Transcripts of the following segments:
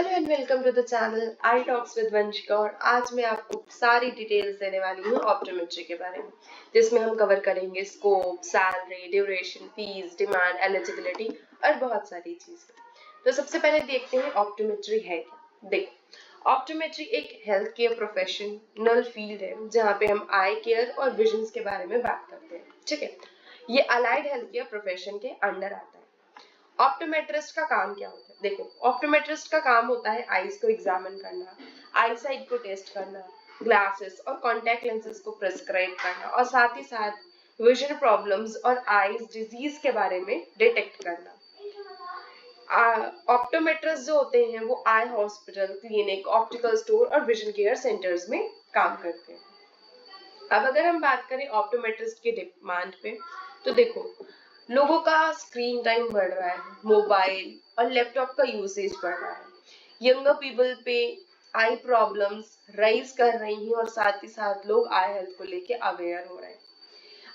Hello and welcome to the channel I talks with Vanshika. और आज मैं आपको सारी डिटेल्स देने वाली हूँ ऑप्टोमेट्री के बारे में, जिसमें हम कवर करेंगे scope, salary, duration, fees, demand, eligibility और बहुत सारी चीजें। तो सबसे पहले देखते हैं ऑप्टोमेट्री है क्या। देखो, ऑप्टोमेट्री एक हेल्थ केयर प्रोफेशनल फील्ड है जहाँ पे हम आई केयर और विजन के बारे में बात करते हैं। ठीक है, ये अलाइड हेल्थ केयर प्रोफेशन के अंडर आता है। ऑप्टोमेट्रिस्ट का काम क्या होता है? देखो, ऑप्टोमेट्रिस्ट का काम होता है आईज को एग्जामिन करना, आई साइट को टेस्ट करना, ग्लासेस और कॉन्टैक्ट लेंसेज को प्रिस्क्राइब करना और साथ ही साथ विजन प्रॉब्लम्स और आईज डिजीज के बारे में डिटेक्ट करना। ऑप्टोमेट्रिस्ट जो होते हैं वो eye hospital, clinic, optical store और विजन केयर सेंटर्स में काम करते हैं। अब अगर हम बात करें ऑप्टोमेट्रिस्ट के डिमांड पे, तो देखो, लोगों का स्क्रीन टाइम बढ़ रहा है, मोबाइल और लैपटॉप का यूसेज बढ़ रहा है, यंगर पीपल पे आई प्रॉब्लम्स राइज कर रही हैं और साथ ही साथ लोग आई हेल्थ को लेके अवेयर हो रहे हैं।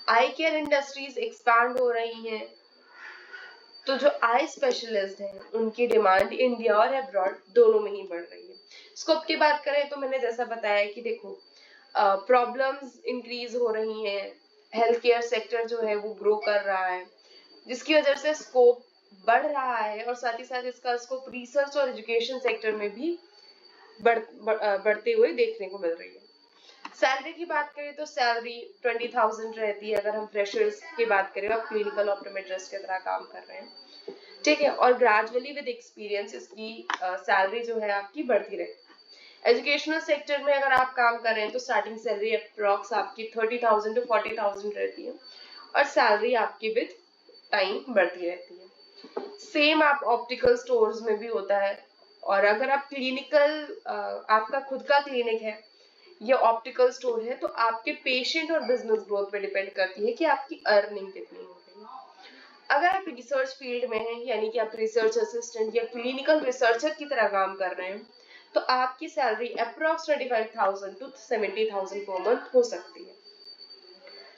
आई केयर इंडस्ट्रीज एक्सपैंड हो रही हैं, तो जो आई स्पेशलिस्ट हैं उनकी डिमांड इंडिया और अब्रॉड दोनों में ही बढ़ रही है। स्कोप की बात करें तो मैंने जैसा बताया कि देखो, प्रॉब्लम्स इंक्रीज हो रही हैं, हेल्थ केयर सेक्टर जो है वो ग्रो कर रहा है, जिसकी वजह से स्कोप बढ़ रहा है और साथ ही साथ इसका स्कोप रिसर्च और एजुकेशन सेक्टर में भी बढ़ते हुए देखने को मिल रही है। सैलरी की बात करें तो सैलरी 20,000 रहती है अगर हम फ्रेशर्स की बात करें और क्लिनिकल ऑप्टोमेट्रिस्ट की तरह काम कर रहे हैं। ठीक है, और ग्रेजुअली विद एक्सपीरियंस इसकी सैलरी जो है आपकी बढ़ती रहती है। एजुकेशनल सेक्टर में अगर आप काम कर रहे हैं तो स्टार्टिंग सैलरी अप्रॉक्स आपकी 30,000 टू 40,000 रहती है और सैलरी आपकी विद टाइम बढ़ती रहती है। सेम आप ऑप्टिकल स्टोर्स में भी होता है, और अगर आप क्लिनिकल आपका खुद का क्लिनिक है या ऑप्टिकल स्टोर है तो आपके पेशेंट और बिजनेस ग्रोथ पे डिपेंड करती है कि आपकी अर्निंग कितनी हो रही है। अगर आप रिसर्च फील्ड में हैं, यानी कि आप रिसर्च असिस्टेंट या क्लिनिकल रिसर्चर की तरह काम कर रहे हैं, तो आपकी salary approx 25,000 to 70,000 per month हो सकती है।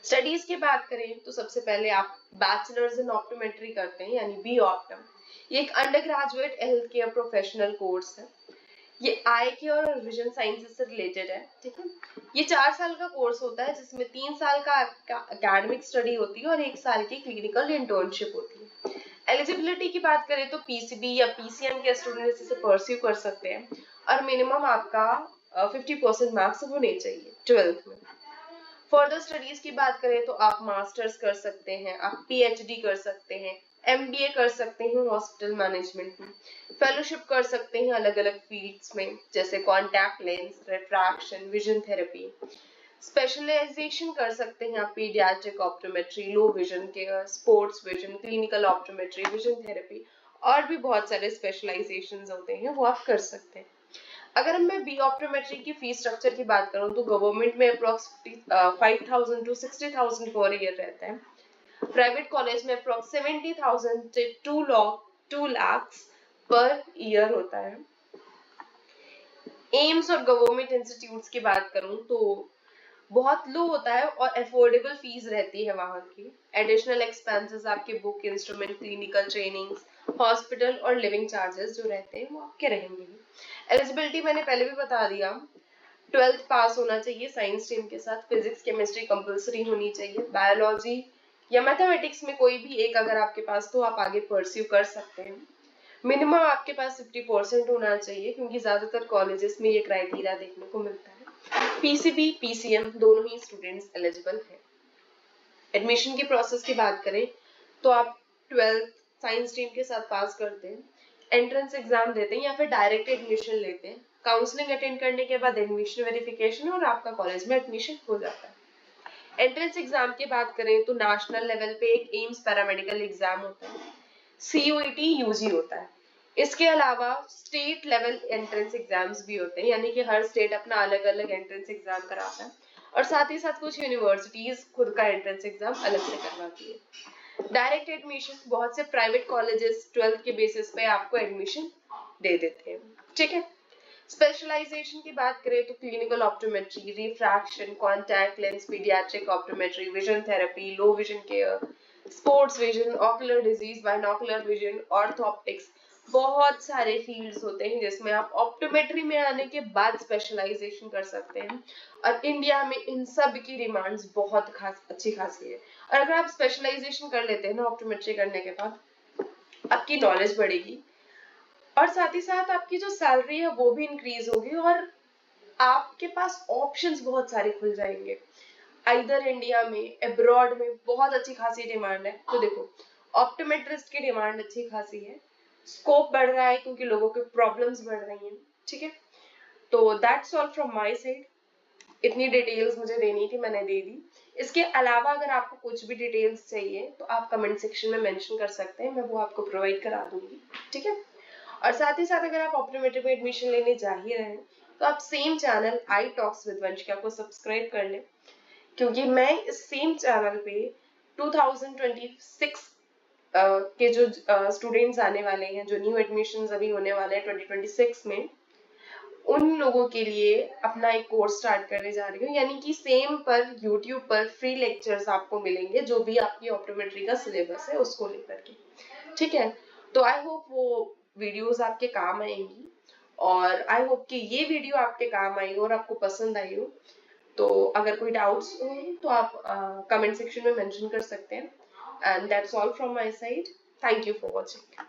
स्टडीज की बात करें तो सबसे पहले आप बैचलर्स इन ऑप्टोमेट्री करते हैं, यानी बी ऑप्टम। ये एक undergraduate health care professional course है। ये आई केयर और विजन साइंसेस से रिलेटेड है। ठीक है, ये 4 साल का कोर्स होता है जिसमें 3 साल का एकेडमिक स्टडी होती है और 1 साल की क्लिनिकल इंटर्नशिप होती है। एलिजिबिलिटी की बात करें तो पीसीबी या पीसीएम के स्टूडेंट इसे परस्यू कर सकते हैं और मिनिमम आपका 50% मार्क्स होने चाहिए 12th में। फर्दर स्टडीज की बात करें तो आप मास्टर्स कर सकते हैं, आप पीएचडी कर सकते हैं, एमबीए कर सकते हैं हॉस्पिटल मैनेजमेंट में, फेलोशिप कर सकते हैं अलग अलग फील्ड्स में जैसे contact lens, refraction, vision therapy, specialisation कर सकते हैं आप paediatric optometry, low vision care, sports vision, clinical optometry, vision therapy और भी बहुत सारे स्पेशलाइजेशंस होते हैं वो आप कर सकते हैं। अगर मैं बी ऑप्टोमेट्री की फीस स्ट्रक्चर की बात करूं तो गवर्नमेंट में अप्रॉक्स 5,000 टू 60,000 पर ईयर रहता है। प्राइवेट कॉलेज में अप्रॉक्स 70,000 से 2 लाख पर ईयर होता है। एम्स और गवर्नमेंट इंस्टीट्यूट्स की बात करूं तो बहुत लो होता है और अफोर्डेबल फीस रहती है वहां की। एडिशनल एक्सपेंसेस आपके book, instrument, clinical trainings, hospital और लिविंग चार्जेस जो रहते हैं वो आपके रहेंगे। एलिजिबिलिटी मैंने पहले भी बता दिया, 12th पास होना चाहिए साइंस स्ट्रीम के साथ, फिजिक्स केमिस्ट्री कंपलसरी होनी चाहिए, बायोलॉजी या मैथमेटिक्स में कोई भी एक अगर आपके पास तो आप आगे परस्यू कर सकते हैं। मिनिमम आपके पास 50% होना चाहिए क्योंकि ज्यादातर कॉलेजेस में ये क्राइटेरिया देखने को मिलता है। पीसीबी, पीसीएम दोनों ही स्टूडेंट्स एलिजिबल हैं। एडमिशन की प्रोसेस की बात करें तो आप 12th साइंस स्ट्रीम के साथ पास करते हैं, एंट्रेंस एग्जाम देते हैं या फिर डायरेक्ट एडमिशन लेते हैं। काउंसलिंग अटेंड करने के बाद एडमिशन वेरिफिकेशन और आपका कॉलेज में एडमिशन हो जाता है। एंट्रेंस एग्जाम की बात करें तो नेशनल लेवल पे एक एम्स पैरामेडिकल एग्जाम होता है, सीयूईटी यूजी होता है। इसके अलावा स्टेट लेवल एंट्रेंस एग्जाम्स भी होते हैं, यानी कि हर स्टेट अपना अलग अलग एंट्रेंस एग्जाम कराता है और साथ ही साथ कुछ यूनिवर्सिटीज खुद का एंट्रेंस एग्जाम अलग से करवाती है। डायरेक्ट एडमिशन, बहुत से प्राइवेट कॉलेजेस 12th के बेसिस पे आपको एडमिशन दे देते हैं। ठीक है, स्पेशलाइजेशन की बात करें तो clinical optometry, refraction, contact lens, paediatric optometry, vision therapy, low vision care, sports vision, ocular disease, binocular vision, orthoptics, बहुत सारे फील्ड्स होते हैं जिसमें आप ऑप्टोमेट्री में आने के बाद स्पेशलाइजेशन कर सकते हैं, और इंडिया में इन सब की डिमांड्स बहुत अच्छी खासी है। और अगर आप स्पेशलाइजेशन कर लेते हैं ना ऑप्टोमेट्री करने के बाद, आपकी नॉलेज बढ़ेगी और साथ ही साथ आपकी जो सैलरी है वो भी इंक्रीज होगी, और आपके पास ऑप्शंस बहुत सारे खुल जाएंगे। इधर इंडिया में, अब्रॉड में बहुत अच्छी खासी डिमांड है। तो देखो, ऑप्टोमेट्रिस्ट की डिमांड अच्छी खासी है, स्कोप बढ़ रहा है क्योंकि लोगों के प्रॉब्लम्स बढ़ रही हैं। ठीक है, तो that's all from my side. इतनी डिटेल्स मुझे देनी थी, मैंने दे दी। इसके अलावा अगर आपको कुछ भी डिटेल्स चाहिए तो आप कमेंट सेक्शन में मेंशन कर सकते हैं, मैं वो आपको प्रोवाइड करा दूंगी। ठीक है, और साथ ही साथ अगर आप ऑप्टोमेट्री में एडमिशन लेने जा ही रहे हैं तो आप same channel I talks with Vanshika को सब्सक्राइब कर लें, क्योंकि मैं इस सेम चैनल पे 2026 के जो स्टूडेंट्स आने वाले हैं, जो न्यू एडमिशंस अभी होने वाले हैं 2026 में, उन लोगों के लिए अपना एक कोर्स स्टार्ट करने जा रही हूँ। यानी कि सेम पर यूट्यूब पर फ्री लेक्चर्स आपको मिलेंगे जो भी आपकी ऑप्टोमेट्री का सिलेबस है उसको लेकर के। ठीक है, तो आई होप वो वीडियोस आपके काम आएंगी, और आई होप कि ये वीडियो आपके काम आई हो और आपको पसंद आई हो। तो अगर कोई डाउट्स हो तो आप कमेंट सेक्शन में मेंशन कर सकते हैं। And that's all from my side. Thank you for watching.